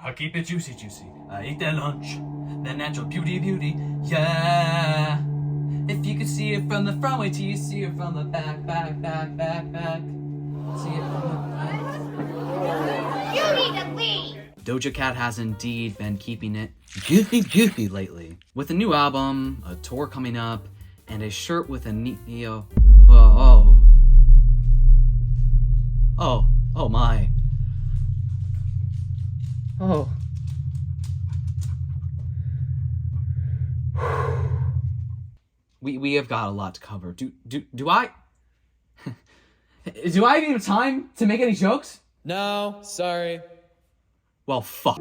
I'll keep it juicy, juicy. I eat that lunch. That natural beauty, beauty. Yeah. If you could see it from the front, wait till you see it from the back, back, back, back, back. See it from the back. You need to leave! Doja Cat has indeed been keeping it juicy lately. With a new album, a tour coming up, and a shirt with a Neo. Oh my. Oh. We have got a lot to cover. Do I do I have even time to make any jokes? No, sorry. Well, fuck.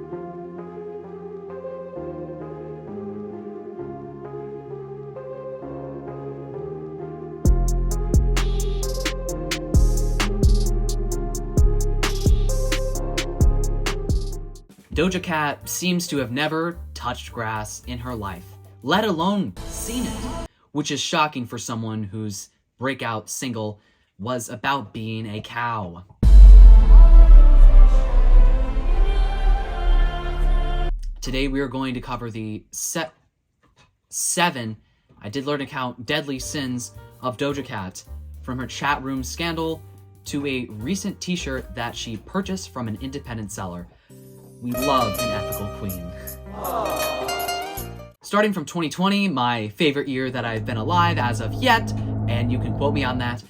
Doja Cat seems to have never touched grass in her life, let alone seen it, which is shocking for someone whose breakout single was about being a cow. Today we are going to cover the 7, I did learn to count, deadly sins of Doja Cat, from her chat room scandal to a recent t-shirt that she purchased from an independent seller. We love an ethical queen. Starting from 2020, my favorite year that I've been alive as of yet, and you can quote me on that,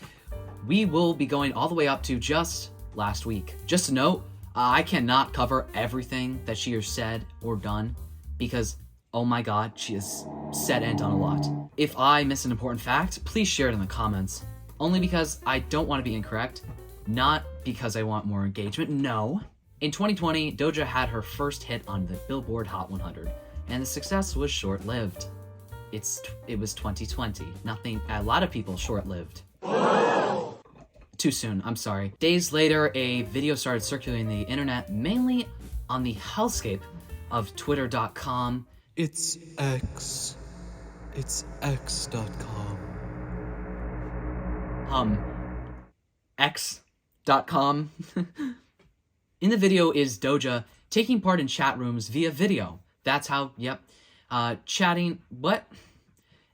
we will be going all the way up to just last week. Just a note, I cannot cover everything that she has said or done because, oh my god, she has said and done a lot. If I miss an important fact, please share it in the comments. Only because I don't want to be incorrect, not because I want more engagement, no. In 2020, Doja had her first hit on the Billboard Hot 100, and the success was short-lived. It was 2020. Nothing, a lot of people short-lived. Too soon, I'm sorry. Days later, a video started circulating the internet, mainly on the hellscape of twitter.com. It's X. It's X.com. X.com. In the video is Doja taking part in chat rooms via video. That's how, yep. Chatting, what?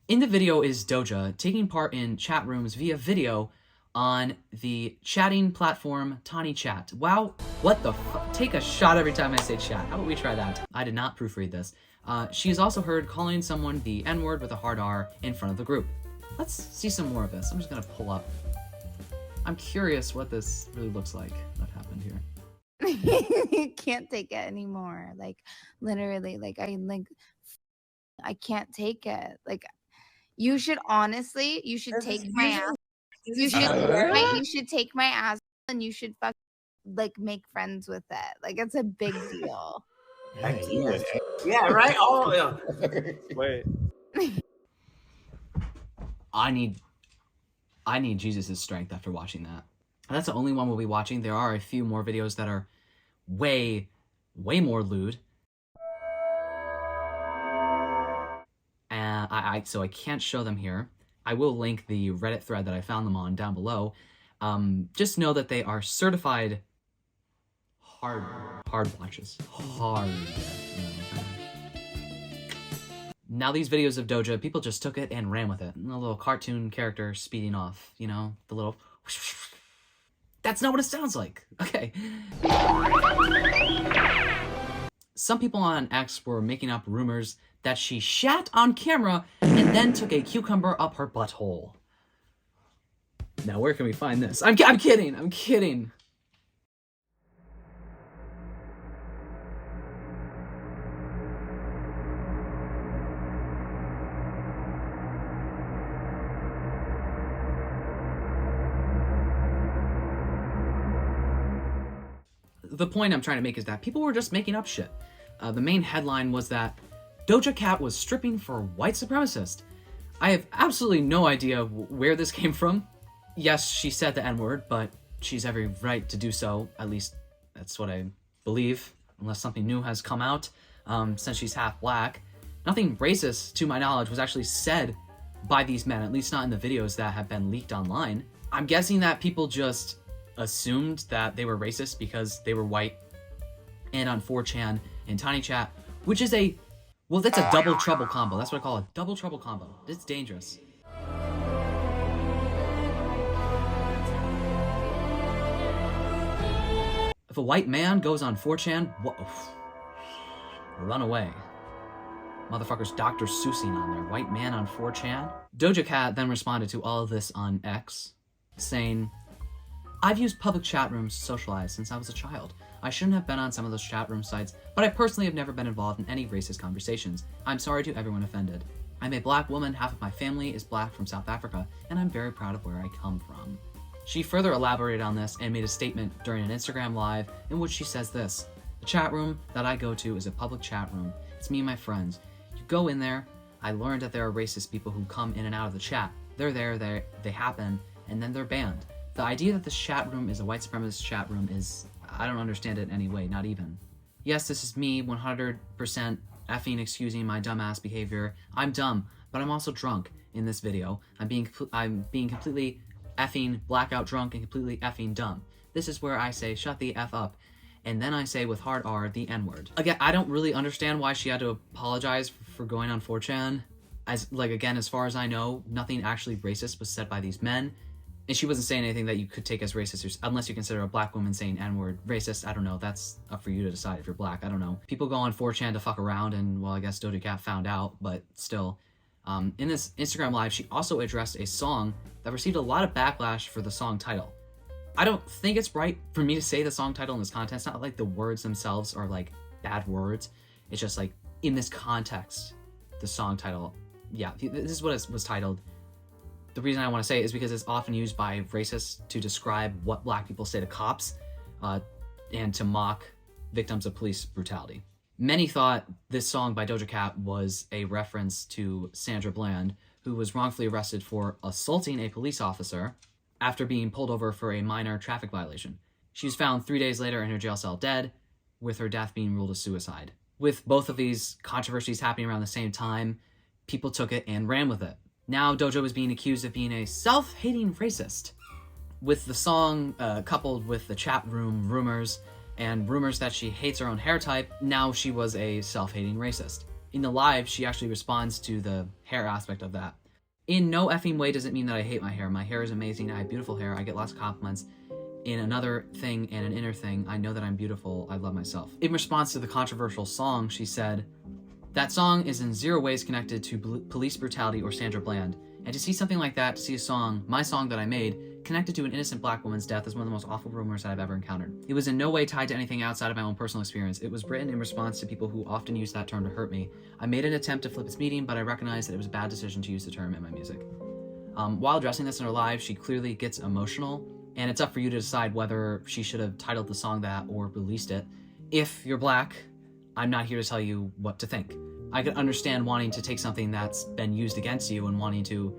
In the video is Doja taking part in chat rooms via video on the chatting platform Tiny Chat. Wow, what the fuck? Take a shot every time I say chat. How about we try that? I did not proofread this. She is also heard calling someone the N-word with a hard R in front of the group. Let's see some more of this. I'm just gonna pull up. I'm curious what this really looks like that happened here. Can't take it anymore. Like literally, I can't take it. Like you should honestly, you should take my ass. You should take my ass and you should make friends with it. Like it's a big deal. Yeah, right? Oh, yeah. Wait. I need Jesus' strength after watching that. And that's the only one we'll be watching. There are a few more videos that are way more lewd. And so I can't show them here. I will link the Reddit thread that I found them on down below. Just know that they are certified hard watches. Hard. Now these videos of Doja, people just took it and ran with it. And a little cartoon character speeding off, you know, the little... That's not what it sounds like. Okay. Some people on X were making up rumors that she shat on camera and then took a cucumber up her butthole. Now, where can we find this? I'm kidding. The point I'm trying to make is that people were just making up shit. The main headline was that Doja Cat was stripping for white supremacist. I have absolutely no idea where this came from. Yes, she said the N-word, but she's every right to do so. At least that's what I believe, unless something new has come out, since she's half black. Nothing racist, to my knowledge, was actually said by these men, at least not in the videos that have been leaked online. I'm guessing that people just assumed that they were racist because they were white and on 4chan and Tiny Chat, which is well, that's a double trouble combo. That's what I call it. Double trouble combo. It's dangerous. If a white man goes on 4chan, run away. Motherfucker's Dr. Seussing on there. White man on 4chan. Doja Cat then responded to all of this on X, saying, I've used public chat rooms to socialize since I was a child. I shouldn't have been on some of those chat room sites, but I personally have never been involved in any racist conversations. I'm sorry to everyone offended. I'm a black woman, half of my family is black from South Africa, and I'm very proud of where I come from. She further elaborated on this and made a statement during an Instagram live in which she says this, the chat room that I go to is a public chat room. It's me and my friends. You go in there, I learned that there are racist people who come in and out of the chat. They're there, they happen, and then they're banned. The idea that this chat room is a white supremacist chat room is, I don't understand it anyway, not even. Yes, this is me 100% effing excusing my dumbass behavior. I'm dumb, but I'm also drunk in this video. I'm being completely effing blackout drunk and completely effing dumb. This is where I say shut the F up, and then I say with hard R the N-word. Again, I don't really understand why she had to apologize for going on 4chan. As far as I know, nothing actually racist was said by these men. And she wasn't saying anything that you could take as racist, unless you consider a black woman saying N-word racist. I don't know. That's up for you to decide if you're black. I don't know. People go on 4chan to fuck around, and, well, I guess Doja Cat found out, but still. In this Instagram Live, she also addressed a song that received a lot of backlash for the song title. I don't think it's right for me to say the song title in this context. It's not like the words themselves are, like, bad words. It's just, like, in this context, the song title. Yeah, this is what it was titled. The reason I want to say it is because it's often used by racists to describe what black people say to cops and to mock victims of police brutality. Many thought this song by Doja Cat was a reference to Sandra Bland, who was wrongfully arrested for assaulting a police officer after being pulled over for a minor traffic violation. She was found 3 days later in her jail cell dead, with her death being ruled a suicide. With both of these controversies happening around the same time, people took it and ran with it. Now Doja was being accused of being a self-hating racist. With the song coupled with the chat room rumors and rumors that she hates her own hair type, now she was a self-hating racist. In the live, she actually responds to the hair aspect of that. In no effing way does it mean that I hate my hair. My hair is amazing. I have beautiful hair. I get lots of compliments. In another thing and an inner thing, I know that I'm beautiful. I love myself. In response to the controversial song, she said, that song is in zero ways connected to police brutality or Sandra Bland. And to see something like that, to see a song, my song that I made, connected to an innocent black woman's death is one of the most awful rumors that I've ever encountered. It was in no way tied to anything outside of my own personal experience. It was written in response to people who often use that term to hurt me. I made an attempt to flip its meaning, but I recognized that it was a bad decision to use the term in my music. While addressing this in her live, she clearly gets emotional, and it's up for you to decide whether she should have titled the song that or released it. If you're black, I'm not here to tell you what to think. I could understand wanting to take something that's been used against you and wanting to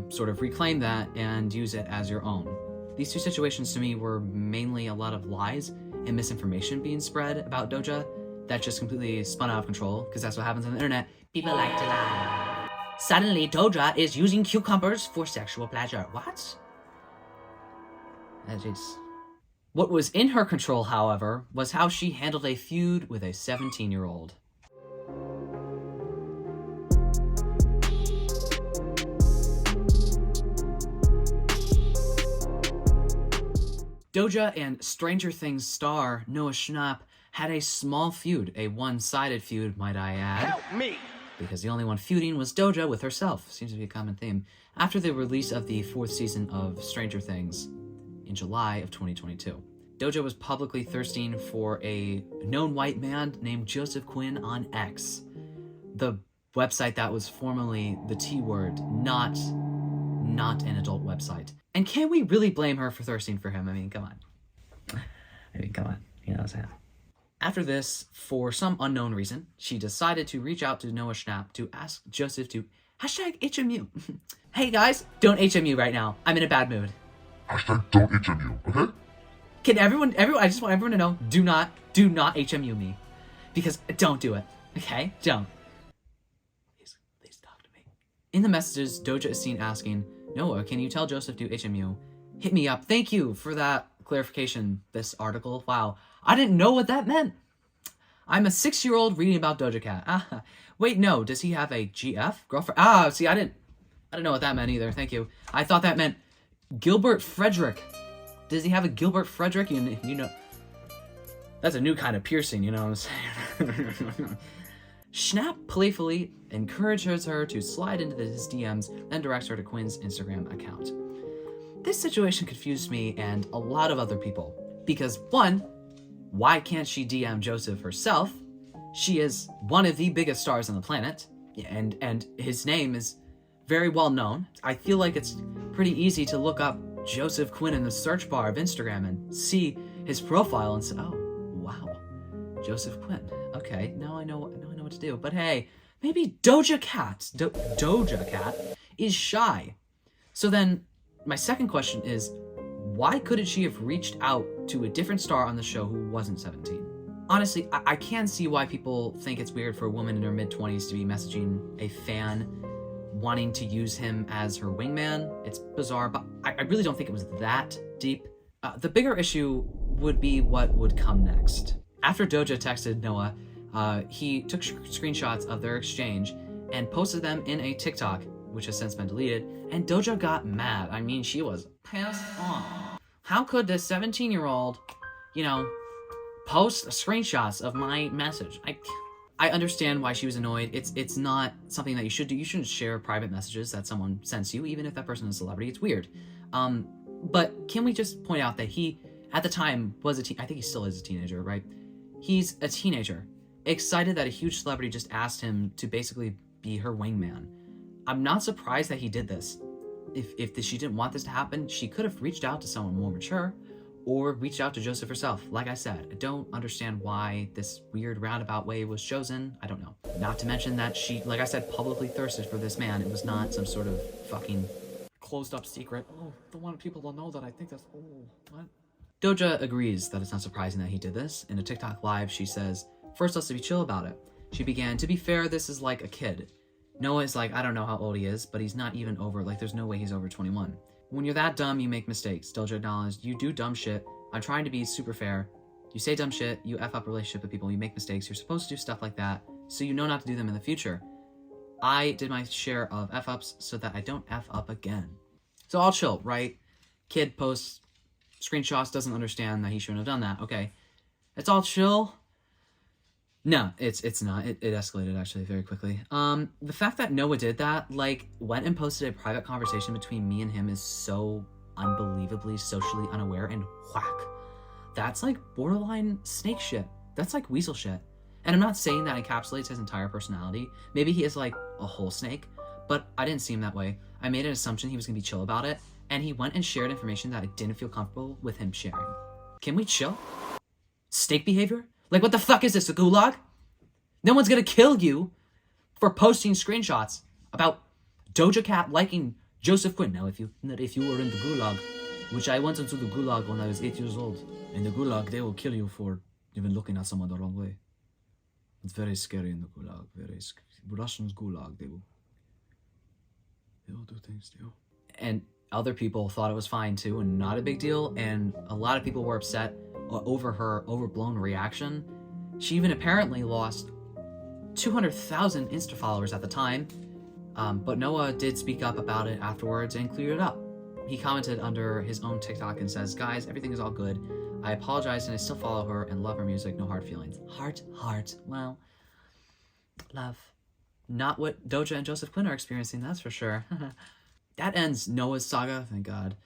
sort of reclaim that and use it as your own. These two situations to me were mainly a lot of lies and misinformation being spread about Doja that just completely spun out of control, because that's what happens on the internet. People like to lie. Suddenly, Doja is using cucumbers for sexual pleasure. What? That is... What was in her control, however, was how she handled a feud with a 17-year-old. Doja and Stranger Things star Noah Schnapp had a small feud, a one-sided feud, might I add. Help me! Because the only one feuding was Doja with herself. Seems to be a common theme. After the release of the 4th season of Stranger Things in July of 2022. Doja was publicly thirsting for a known white man named Joseph Quinn on X, the website that was formerly the T-word, not an adult website. And can we really blame her for thirsting for him? I mean, come on. You know what I'm saying? After this, for some unknown reason, she decided to reach out to Noah Schnapp to ask Joseph to #HMU. Hey guys, don't HMU right now. I'm in a bad mood. #don't HMU, okay? Can everyone, I just want everyone to know, do not HMU me. Because don't do it, okay? Don't. Please talk to me. In the messages, Doja is seen asking, Noah, can you tell Joseph to HMU? Hit me up. Thank you for that clarification, this article. Wow. I didn't know what that meant. I'm a 6-year-old reading about Doja Cat. Ah, wait, no. Does he have a GF girlfriend? Ah, see, I didn't know what that meant either. Thank you. I thought that meant Gilbert Frederick. Does he have a Gilbert Frederick? You know, that's a new kind of piercing. You know what I'm saying? Schnapp playfully encourages her to slide into his DMs, then directs her to Quinn's Instagram account. This situation confused me and a lot of other people because, one, why can't she DM Joseph herself? She is one of the biggest stars on the planet, and his name is very well known. I feel like it's pretty easy to look up Joseph Quinn in the search bar of Instagram and see his profile and say, oh, wow, Joseph Quinn. Okay, now I know what to do. But hey, maybe Doja Cat is shy. So then my second question is, why couldn't she have reached out to a different star on the show who wasn't 17? Honestly, I can see why people think it's weird for a woman in her mid-20s to be messaging a fan wanting to use him as her wingman. It's bizarre, but I really don't think it was that deep. The bigger issue would be what would come next. After Doja texted Noah, he took screenshots of their exchange and posted them in a TikTok, which has since been deleted, and Doja got mad. I mean, she was pissed off. How could this 17-year-old, post screenshots of my message? I understand why she was annoyed. It's not something that you should do. You shouldn't share private messages that someone sends you, even if that person is a celebrity. It's weird. But can we just point out that he, at the time, was I think he still is a teenager, right? He's a teenager, excited that a huge celebrity just asked him to basically be her wingman. I'm not surprised that he did this. If she didn't want this to happen, she could have reached out to someone more mature or reached out to Joseph herself. Like I said, I don't understand why this weird roundabout way was chosen. I don't know. Not to mention that she, like I said, publicly thirsted for this man. It was not some sort of fucking closed up secret. Oh, don't want people to know that I think that's, what? Doja agrees that it's not surprising that he did this. In a TikTok live, she says, first, let's be chill about it. She began, to be fair, this is like a kid. Noah's like, I don't know how old he is, but he's not even over, there's no way he's over 21. When you're that dumb, you make mistakes. Doja acknowledged, you do dumb shit. I'm trying to be super fair. You say dumb shit, you F up a relationship with people, you make mistakes. You're supposed to do stuff like that, so you know not to do them in the future. I did my share of F ups so that I don't F up again. So all chill, right? Kid posts screenshots, doesn't understand that he shouldn't have done that. Okay. It's all chill. No, it's not. It escalated actually very quickly. The fact that Noah did that, went and posted a private conversation between me and him is so unbelievably socially unaware and whack. That's borderline snake shit. That's weasel shit. And I'm not saying that encapsulates his entire personality. Maybe he is a whole snake, but I didn't see him that way. I made an assumption he was gonna be chill about it, and he went and shared information that I didn't feel comfortable with him sharing. Can we chill? Snake behavior? What the fuck is this, a gulag? No one's gonna kill you for posting screenshots about Doja Cat liking Joseph Quinn. Now, if you were in the gulag, which I went into the gulag when I was 8 years old, in the gulag, they will kill you for even looking at someone the wrong way. It's very scary in the gulag. Very scary. Russians gulag, they will do things to you. And other people thought it was fine too, and not a big deal. And a lot of people were upset over her overblown reaction. She even apparently lost 200,000 Insta followers at the time, but Noah did speak up about it afterwards and cleared it up. He commented under his own TikTok and says, guys, everything is all good. I apologize and I still follow her and love her music, no hard feelings. Heart, well, love. Not what Doja and Joseph Quinn are experiencing, that's for sure. That ends Noah's saga, thank God.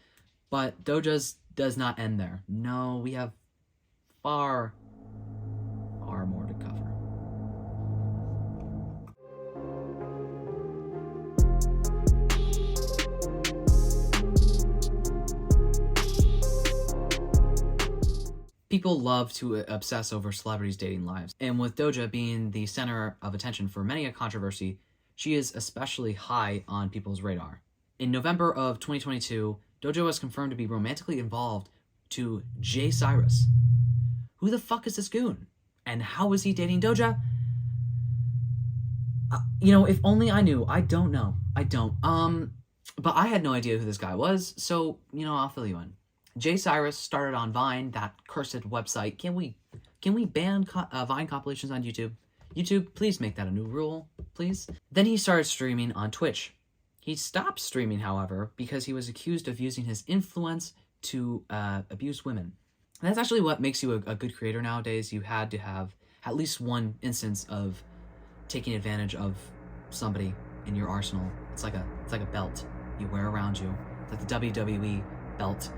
But Doja's does not end there. No, we have far more to cover. People love to obsess over celebrities' dating lives, and with Doja being the center of attention for many a controversy, she is especially high on people's radar. In November of 2022, Doja was confirmed to be romantically involved to Jay Cyrus. Who the fuck is this goon? And how is he dating Doja? If only I knew. I don't know. I don't. But I had no idea who this guy was, so, I'll fill you in. Jay Cyrus started on Vine, that cursed website. Can we Can we ban Vine compilations on YouTube? YouTube, please make that a new rule, please. Then he started streaming on Twitch. He stopped streaming, however, because he was accused of using his influence to abuse women. And that's actually what makes you a good creator nowadays. You had to have at least one instance of taking advantage of somebody in your arsenal. It's like a belt you wear around you. It's like the WWE belt.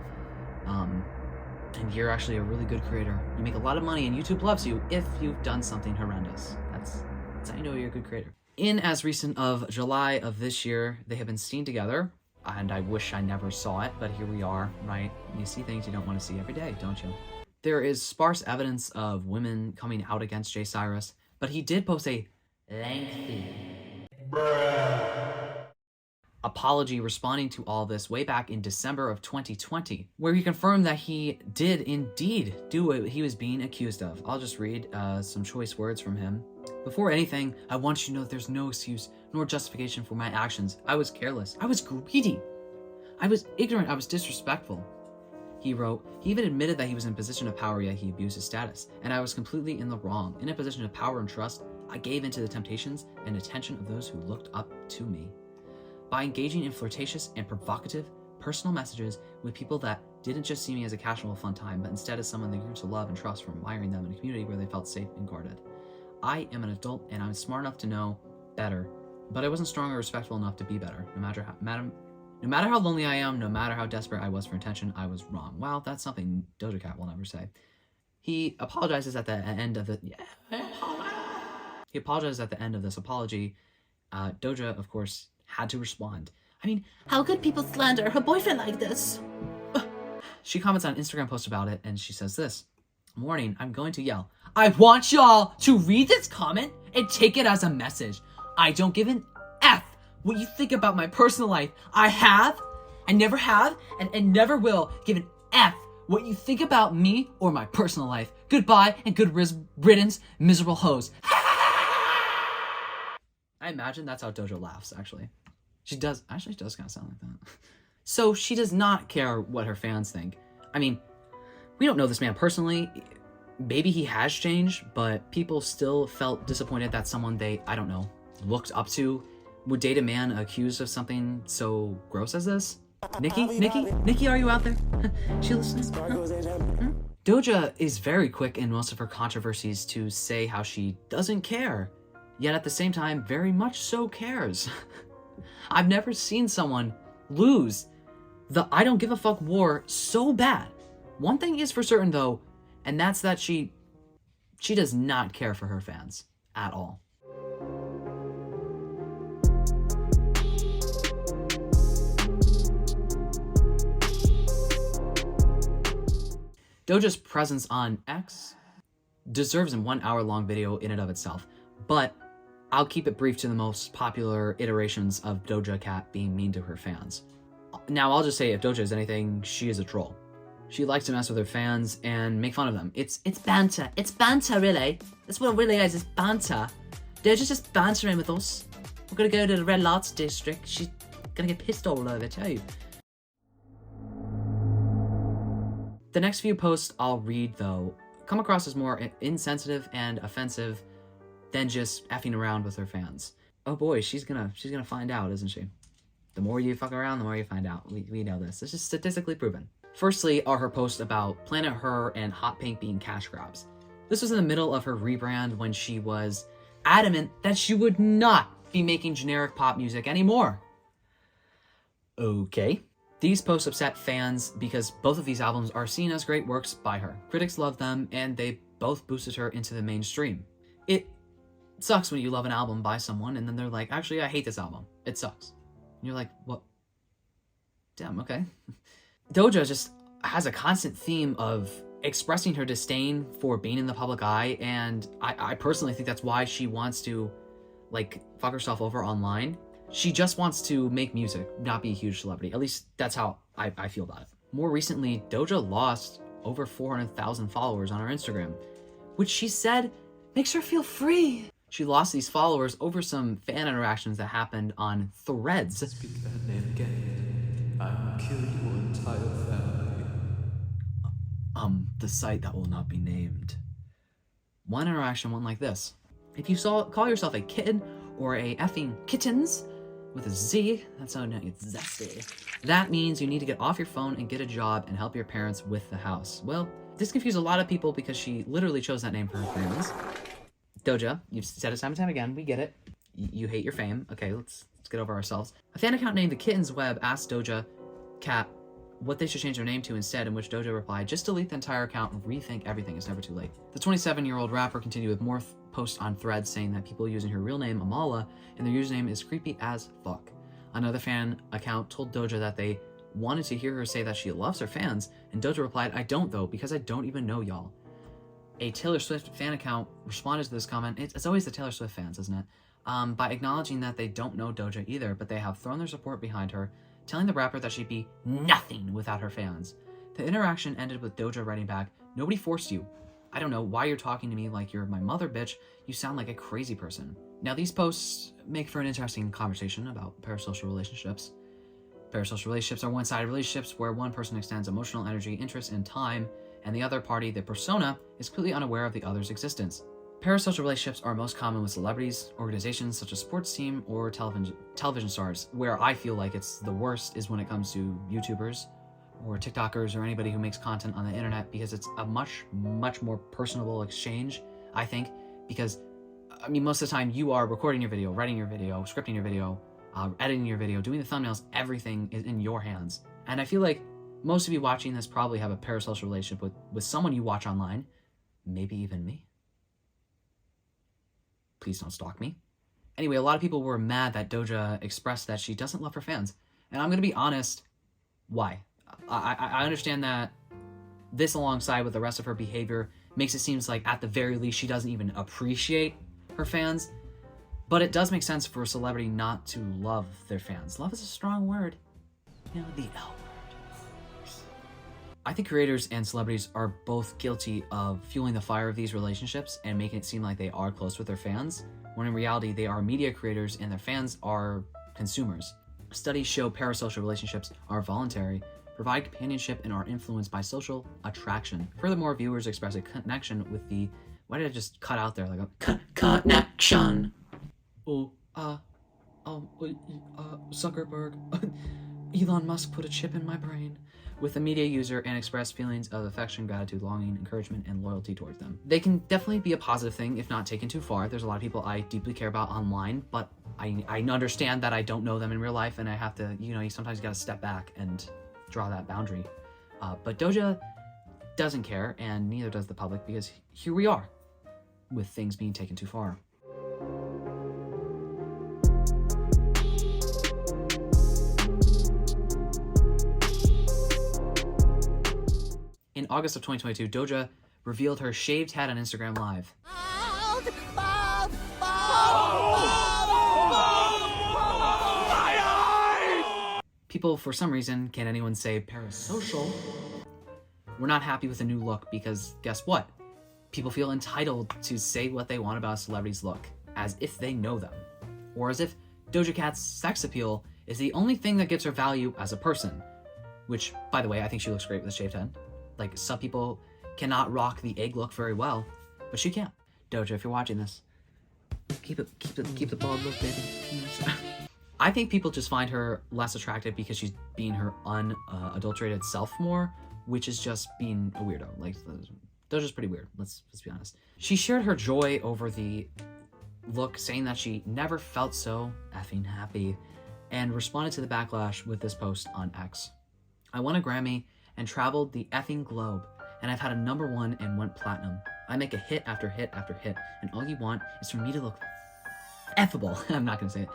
And you're actually a really good creator. You make a lot of money and YouTube loves you if you've done something horrendous. That's how you know you're a good creator. In as recent of July of this year, they have been seen together, and I wish I never saw it, but here we are, right? You see things you don't want to see every day, don't you? There is sparse evidence of women coming out against Jay Cyrus, but he did post a lengthy apology responding to all this way back in December of 2020, where he confirmed that he did indeed do what he was being accused of. I'll just read some choice words from him. Before anything, I want you to know that there's no excuse nor justification for my actions. I was careless. I was greedy. I was ignorant. I was disrespectful. He wrote, he even admitted that he was in a position of power, yet he abused his status, and I was completely in the wrong. In a position of power and trust, I gave in to the temptations and attention of those who looked up to me. By engaging in flirtatious and provocative personal messages with people that didn't just see me as a casual fun time, but instead as someone they grew to love and trust from admiring them in a community where they felt safe and guarded. I am an adult and I'm smart enough to know better, but I wasn't strong or respectful enough to be better. No matter how lonely I am, no matter how desperate I was for attention, I was wrong. Wow, that's something Doja Cat will never say. He apologizes at the end of the He apologizes at the end of this apology. Doja, of course, had to respond. I mean, how could people slander her boyfriend like this? She comments on an Instagram post about it, and she says this. Warning, I'm going to yell. I want y'all to read this comment and take it as a message. I don't give an F what you think about my personal life. I never have, and never will give an F what you think about me or my personal life. Goodbye and good riddance, miserable hoes. I imagine that's how Doja laughs, actually. She does kind of sound like that. So she does not care what her fans think. I mean, we don't know this man personally. Maybe he has changed, but people still felt disappointed that someone they, I don't know, looked up to would date a man accused of something so gross as this. Nikki, are you out there? She listening? Huh? Doja is very quick in most of her controversies to say how she doesn't care, yet at the same time, very much so cares. I've never seen someone lose the I don't give a fuck war so bad. One thing is for certain though, and that's that she does not care for her fans at all. Doja's presence on X deserves a 1 hour long video in and of itself, but I'll keep it brief to the most popular iterations of Doja Cat being mean to her fans. Now, I'll just say, if Doja is anything, she is a troll. She likes to mess with her fans and make fun of them. It's banter. It's banter, really. That's what it really is. It's banter. Doja's just bantering with us. We're gonna go to the Red Lights District. She's gonna get pissed all over too. The next few posts I'll read, though, come across as more insensitive and offensive than just effing around with her fans. Oh boy, she's gonna find out, isn't she? The more you fuck around, the more you find out. We know this. This is statistically proven. Firstly are her posts about Planet Her and Hot Pink being cash grabs. This was in the middle of her rebrand when she was adamant that she would not be making generic pop music anymore. Okay. These posts upset fans because both of these albums are seen as great works by her. Critics love them, and they both boosted her into the mainstream. It sucks when you love an album by someone, and then they're like, actually, I hate this album. It sucks. And you're like, what? Damn, okay. Doja just has a constant theme of expressing her disdain for being in the public eye, and I personally think that's why she wants to, like, fuck herself over online. She just wants to make music, not be a huge celebrity. At least that's how I feel about it. More recently, Doja lost over 400,000 followers on her Instagram, which she said makes her feel free. She lost these followers over some fan interactions that happened on Threads. Speak that name again. I will kill your entire family. The site that will not be named. One interaction went like this. If you call yourself a kitten or a effing kittens with a Z, that's how it's zesty. That means you need to get off your phone and get a job and help your parents with the house. Well, this confused a lot of people because she literally chose that name for her fans. Doja, you've said it time and time again, we get it. You hate your fame. Okay, let's get over ourselves. A fan account named The Kittens Web asked Doja Cat what they should change their name to instead, in which Doja replied, just delete the entire account and rethink everything. It's never too late. The 27-year-old rapper continued with more posts on Threads saying that people using her real name, Amala, and their username is creepy as fuck. Another fan account told Doja that they wanted to hear her say that she loves her fans, and Doja replied, I don't though, because I don't even know y'all. A Taylor Swift fan account responded to this comment. It's always the Taylor Swift fans, isn't it? By acknowledging that they don't know Doja either, but they have thrown their support behind her, telling the rapper that she'd be nothing without her fans. The interaction ended with Doja writing back, nobody forced you. I don't know why you're talking to me like you're my mother, bitch. You sound like a crazy person. Now, these posts make for an interesting conversation about parasocial relationships. Parasocial relationships are one-sided relationships where one person extends emotional energy, interest, and time, and the other party, the persona, is completely unaware of the other's existence. Parasocial relationships are most common with celebrities, organizations such as sports team, or television stars. Where I feel like it's the worst is when it comes to YouTubers or TikTokers or anybody who makes content on the internet, because it's a much more personable exchange, I think, because I mean, most of the time you are recording your video, writing your video, scripting your video, editing your video, doing the thumbnails, everything is in your hands. And I feel like most of you watching this probably have a parasocial relationship with someone you watch online, maybe even me. Please don't stalk me. Anyway, a lot of people were mad that Doja expressed that she doesn't love her fans. And I'm going to be honest, why? I understand that this, alongside with the rest of her behavior, makes it seem like at the very least she doesn't even appreciate her fans. But it does make sense for a celebrity not to love their fans. Love is a strong word. You know, the L word. I think creators and celebrities are both guilty of fueling the fire of these relationships and making it seem like they are close with their fans, when in reality they are media creators and their fans are consumers. Studies show parasocial relationships are voluntary, provide companionship, and are influenced by social attraction. Furthermore, viewers express a connection with the... Why did I just cut out there like a connection? Zuckerberg. Elon Musk put a chip in my brain. With the media user and express feelings of affection, gratitude, longing, encouragement, and loyalty towards them. They can definitely be a positive thing if not taken too far. There's a lot of people I deeply care about online, but I understand that I don't know them in real life, and I have to, you sometimes gotta step back and draw that boundary. But Doja doesn't care, and neither does the public, because here we are with things being taken too far. In August of 2022, Doja revealed her shaved head on Instagram Live. People, for some reason, can't anyone say parasocial, we're not happy with the new look because guess what? People feel entitled to say what they want about a celebrity's look, as if they know them. Or as if Doja Cat's sex appeal is the only thing that gives her value as a person. Which, by the way, I think she looks great with a shaved head. Like, some people cannot rock the egg look very well, but she can. Doja, if you're watching this, keep the bald look, baby. I think people just find her less attractive because she's being her unadulterated self more, which is just being a weirdo. Like, Doja's pretty weird. Let's be honest. She shared her joy over the look, saying that she never felt so effing happy, and responded to the backlash with this post on X. I won a Grammy and traveled the effing globe, and I've had a #1 and went platinum. I make a hit after hit after hit, and all you want is for me to look effable. I'm not gonna say it.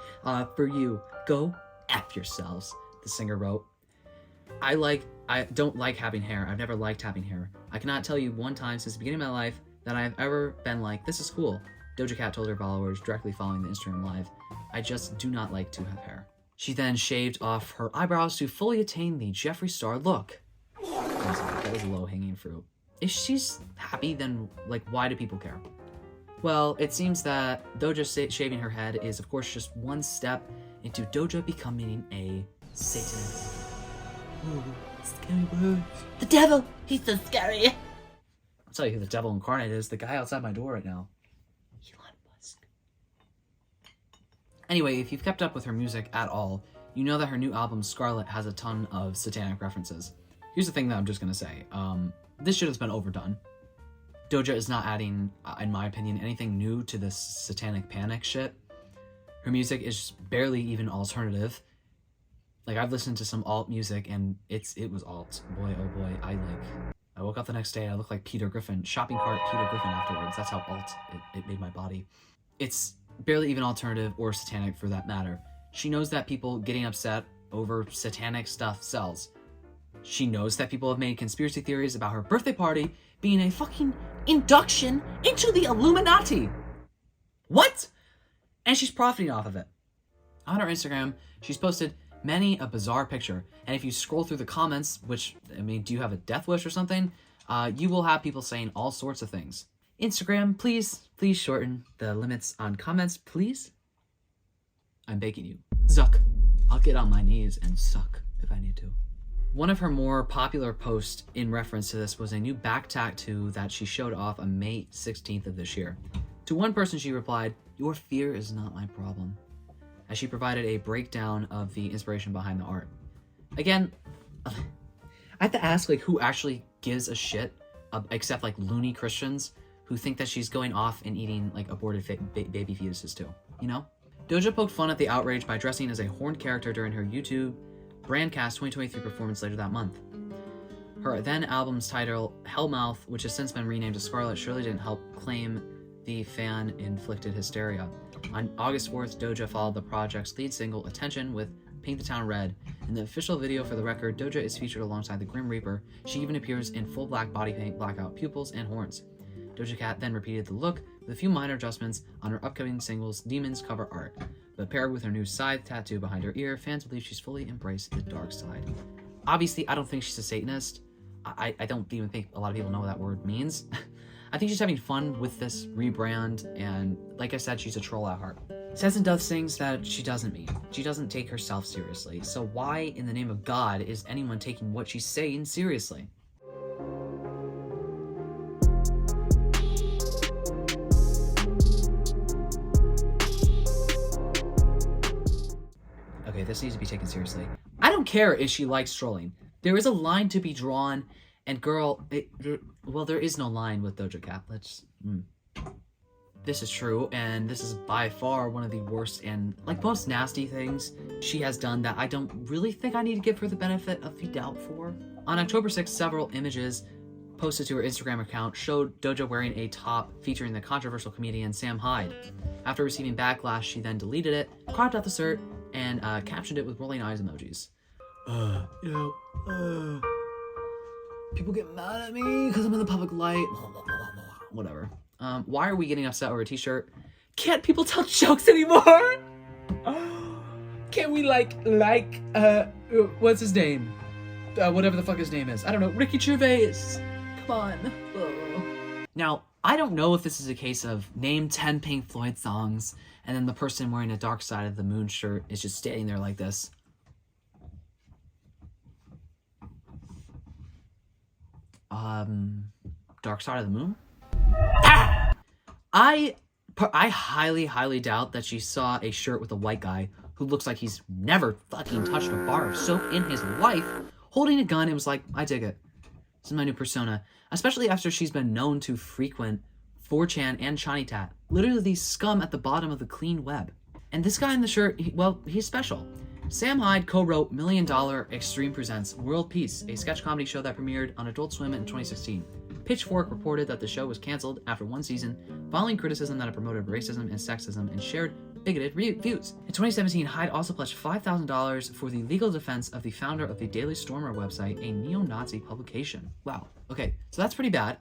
For you, go F yourselves, the singer wrote. I don't like having hair. I've never liked having hair. I cannot tell you one time since the beginning of my life that I've ever been like, this is cool. Doja Cat told her followers directly following the Instagram Live. I just do not like to have hair. She then shaved off her eyebrows to fully attain the Jeffree Star look. That was low-hanging fruit. If she's happy, then, why do people care? Well, it seems that Doja shaving her head is, of course, just one step into Doja becoming a Satanist. Ooh, scary word. The devil! He's so scary! I'll tell you who the devil incarnate is. The guy outside my door right now. Elon Musk. Anyway, if you've kept up with her music at all, you know that her new album, Scarlet, has a ton of satanic references. Here's the thing that I'm just gonna say. This shit has been overdone. Doja is not adding, in my opinion, anything new to this satanic panic shit. Her music is barely even alternative. Like, I've listened to some alt music and it was alt. Boy, oh boy, I woke up the next day, I looked like Peter Griffin, shopping cart Peter Griffin afterwards. That's how alt it made my body. It's barely even alternative or satanic for that matter. She knows that people getting upset over satanic stuff sells. She knows that people have made conspiracy theories about her birthday party being a fucking induction into the Illuminati. What? And she's profiting off of it. On her Instagram, she's posted many a bizarre picture. And if you scroll through the comments, which, I mean, do you have a death wish or something? You will have people saying all sorts of things. Instagram, please shorten the limits on comments, please. I'm begging you. Zuck. I'll get on my knees and suck if I need to. One of her more popular posts in reference to this was a new back tattoo that she showed off on May 16th of this year. To one person she replied, "Your fear is not my problem," as she provided a breakdown of the inspiration behind the art. Again, I have to ask, like, who actually gives a shit, except like loony Christians who think that she's going off and eating like aborted baby fetuses too, you know? Doja poked fun at the outrage by dressing as a horned character during her YouTube Brandcast 2023 performance later that month. Her then album's title, Hellmouth, which has since been renamed to Scarlet, surely didn't help claim the fan-inflicted hysteria. On August 4th, Doja followed the project's lead single, Attention, with Paint the Town Red. In the official video for the record, Doja is featured alongside the Grim Reaper. She even appears in full black body paint, blackout pupils, and horns. Doja Cat then repeated the look with a few minor adjustments on her upcoming single's Demons cover art. But paired with her new scythe tattoo behind her ear, fans believe she's fully embraced the dark side. Obviously, I don't think she's a Satanist. I don't even think a lot of people know what that word means. I think she's having fun with this rebrand, and like I said, she's a troll at heart. Says and does things that she doesn't mean. She doesn't take herself seriously. So why, in the name of God, is anyone taking what she's saying seriously? Okay, this needs to be taken seriously. I don't care if she likes trolling. There is a line to be drawn, and girl, well, there is no line with Doja Cat. This is true, and this is by far one of the worst and like most nasty things she has done that I don't really think I need to give her the benefit of the doubt for. On October 6th, several images posted to her Instagram account showed Doja wearing a top featuring the controversial comedian Sam Hyde. After receiving backlash, she then deleted it, cropped out the shirt, and captioned it with rolling eyes emojis. People get mad at me because I'm in the public light. Whatever. Why are we getting upset over a t-shirt? Can't people tell jokes anymore? Can't we what's his name? Whatever the fuck his name is. I don't know. Ricky Gervais. Come on. Now, I don't know if this is a case of name 10 Pink Floyd songs and then the person wearing a Dark Side of the Moon shirt is just standing there like this. Dark Side of the Moon? I highly doubt that she saw a shirt with a white guy who looks like he's never fucking touched a bar of soap in his life, holding a gun and was like, I dig it. This is my new persona. Especially after she's been known to frequent 4chan and ChaniTat. Literally the scum at the bottom of the clean web. And this guy in the shirt, he's special. Sam Hyde co-wrote $1 Million Extreme Presents World Peace, a sketch comedy show that premiered on Adult Swim in 2016. Pitchfork reported that the show was canceled after one season, following criticism that it promoted racism and sexism and shared bigoted views. In 2017, Hyde also pledged $5,000 for the legal defense of the founder of the Daily Stormer website, a neo-Nazi publication. Wow. Okay, so that's pretty bad.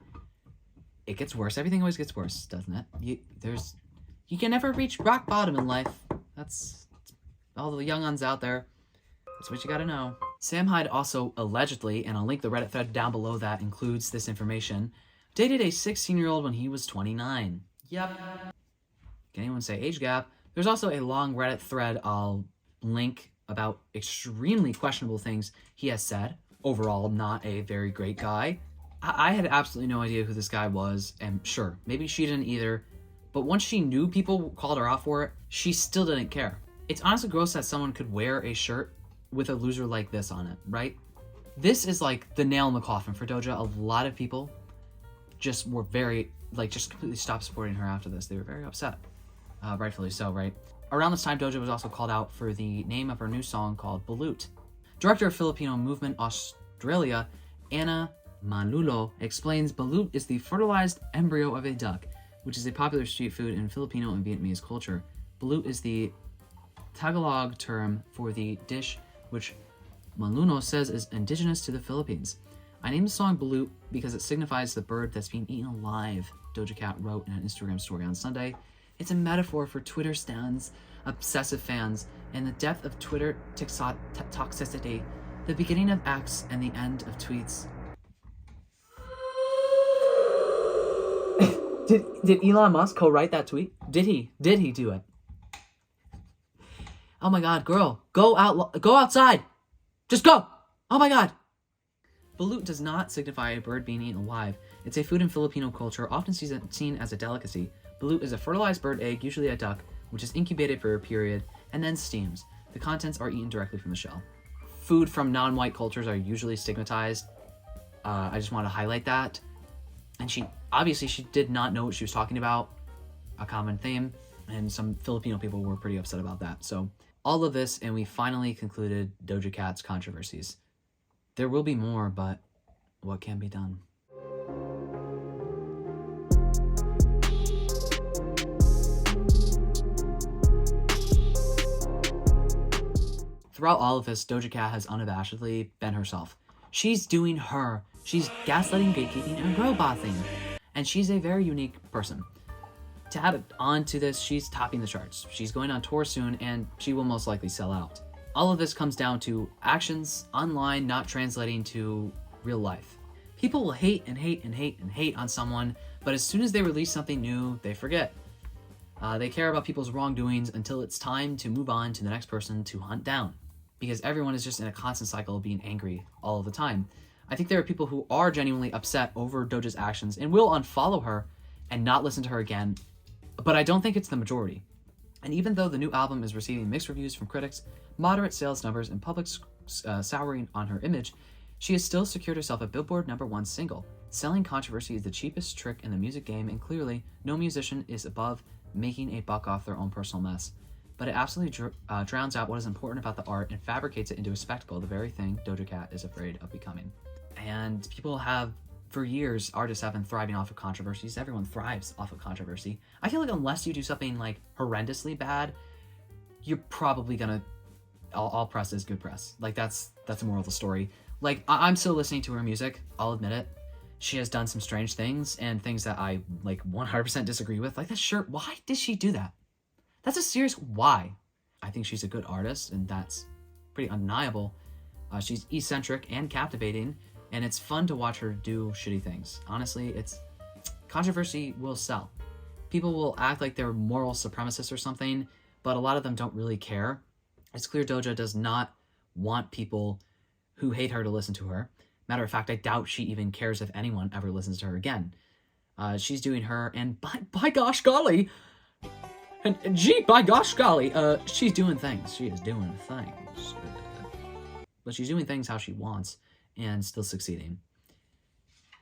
It gets worse. Everything always gets worse, doesn't it? You can never reach rock bottom in life. That's all the young uns out there. That's what you gotta know. Sam Hyde also allegedly, and I'll link the Reddit thread down below that includes this information, dated a 16-year-old when he was 29. Yep. Can anyone say age gap? There's also a long Reddit thread I'll link about extremely questionable things he has said. Overall, not a very great guy. I had absolutely no idea who this guy was, and sure, maybe she didn't either, but once she knew people called her out for it, she still didn't care. It's honestly gross that someone could wear a shirt with a loser like this on it, right? This is like the nail in the coffin for Doja. A lot of people just were just completely stopped supporting her after this. They were very upset. Rightfully so, right? Around this time, Doja was also called out for the name of her new song called Balut. Director of Filipino Movement Australia, Anna Manulo, explains Balut is the fertilized embryo of a duck, which is a popular street food in Filipino and Vietnamese culture. Balut is the Tagalog term for the dish, which Manulo says is indigenous to the Philippines. I named the song Balut because it signifies the bird that's being eaten alive, Doja Cat wrote in an Instagram story on Sunday. It's a metaphor for Twitter stans, obsessive fans, and the depth of Twitter toxicity, the beginning of acts and the end of tweets. Did Elon Musk co-write that tweet? Did he do it? Oh my god, girl, go outside. Just go. Oh my god. Balut does not signify a bird being eaten alive. It's a food in Filipino culture, often seen as a delicacy. Balut is a fertilized bird egg, usually a duck, which is incubated for a period and then steams. The contents are eaten directly from the shell. Food from non-white cultures are usually stigmatized. I just want to highlight that. And she did not know what she was talking about, a common theme, and some Filipino people were pretty upset about that. So all of this, and we finally concluded Doja Cat's controversies. There will be more, but what can be done? Throughout all of this, Doja Cat has unabashedly been herself. She's doing her. She's gaslighting, gatekeeping, and girl bossing. And she's a very unique person. To add on to this, she's topping the charts. She's going on tour soon, and she will most likely sell out. All of this comes down to actions online not translating to real life. People will hate and hate and hate and hate on someone, but as soon as they release something new, they forget. They care about people's wrongdoings until it's time to move on to the next person to hunt down. Because everyone is just in a constant cycle of being angry all of the time. I think there are people who are genuinely upset over Doja's actions and will unfollow her and not listen to her again, but I don't think it's the majority. And even though the new album is receiving mixed reviews from critics, moderate sales numbers, and public souring on her image, she has still secured herself a Billboard #1 single. Selling controversy is the cheapest trick in the music game, and clearly, no musician is above making a buck off their own personal mess. But it absolutely drowns out what is important about the art and fabricates it into a spectacle, the very thing Doja Cat is afraid of becoming. And people have, for years, artists have been thriving off of controversies. Everyone thrives off of controversy. I feel like unless you do something like horrendously bad, you're probably gonna, all press is good press. Like that's the moral of the story. Like I'm still listening to her music, I'll admit it. She has done some strange things and things that I like 100% disagree with. Like that shirt, why did she do that? That's a serious why. I think she's a good artist, and that's pretty undeniable. She's eccentric and captivating, and it's fun to watch her do shitty things. Honestly, controversy will sell. People will act like they're moral supremacists or something, but a lot of them don't really care. It's clear Doja does not want people who hate her to listen to her. Matter of fact, I doubt she even cares if anyone ever listens to her again. She's doing her, and by gosh golly, and gee, by gosh golly, she's doing things. She is doing things. But she's doing things how she wants and still succeeding.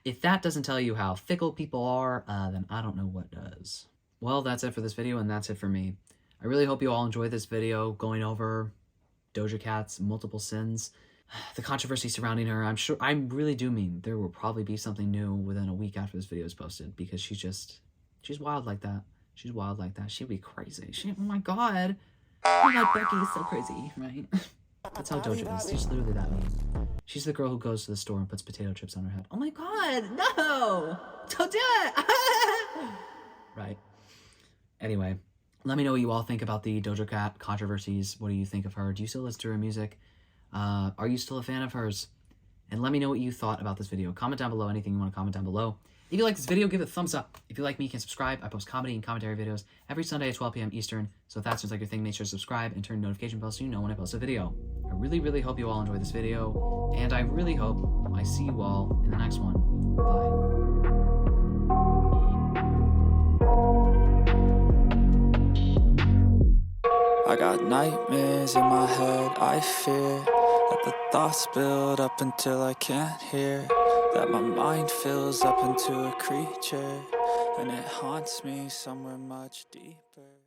If that doesn't tell you how fickle people are, then I don't know what does. Well, that's it for this video, and that's it for me. I really hope you all enjoyed this video going over Doja Cat's multiple sins, the controversy surrounding her. I really do mean there will probably be something new within a week after this video is posted, because she's wild like that. She's wild like that. She'd be crazy. Oh my god. Oh my god, Becky is so crazy, right? That's how Doja is. She's literally that mean. She's the girl who goes to the store and puts potato chips on her head. Oh my god, no! Don't do it! Right. Anyway, let me know what you all think about the Doja Cat controversies. What do you think of her? Do you still listen to her music? Are you still a fan of hers? And let me know what you thought about this video. Comment down below anything you want to comment down below. If you like this video, give it a thumbs up. If you like me, you can subscribe. I post comedy and commentary videos every Sunday at 12 p.m. Eastern. So if that sounds like your thing, make sure to subscribe and turn notification bells so you know when I post a video. I really, really hope you all enjoyed this video, and I really hope I see you all in the next one. Bye. I got nightmares in my head, I fear that the thoughts build up until I can't hear, that my mind fills up into a creature, and it haunts me somewhere much deeper.